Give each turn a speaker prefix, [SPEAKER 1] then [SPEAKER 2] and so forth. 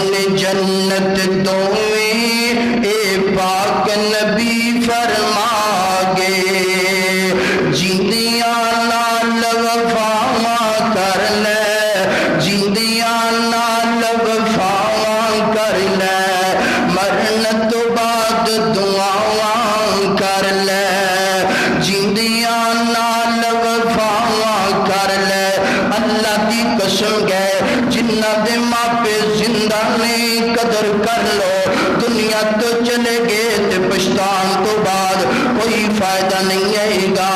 [SPEAKER 1] جن جنت دویں اے پاک نبی فرما گے جیندیاں نال وفاواں کر لے جیندیاں نال وفاواں کر لے مرن تو بعد دعاواں کر لے جیندیاں نال وفاواں کر لے اللہ دی قسم گئے جنہ دے ماپے زندہ نے قدر کر لو دنیا تو چلے گئے تے پچھتان تو بعد کوئی فائدہ نہیں آئے گا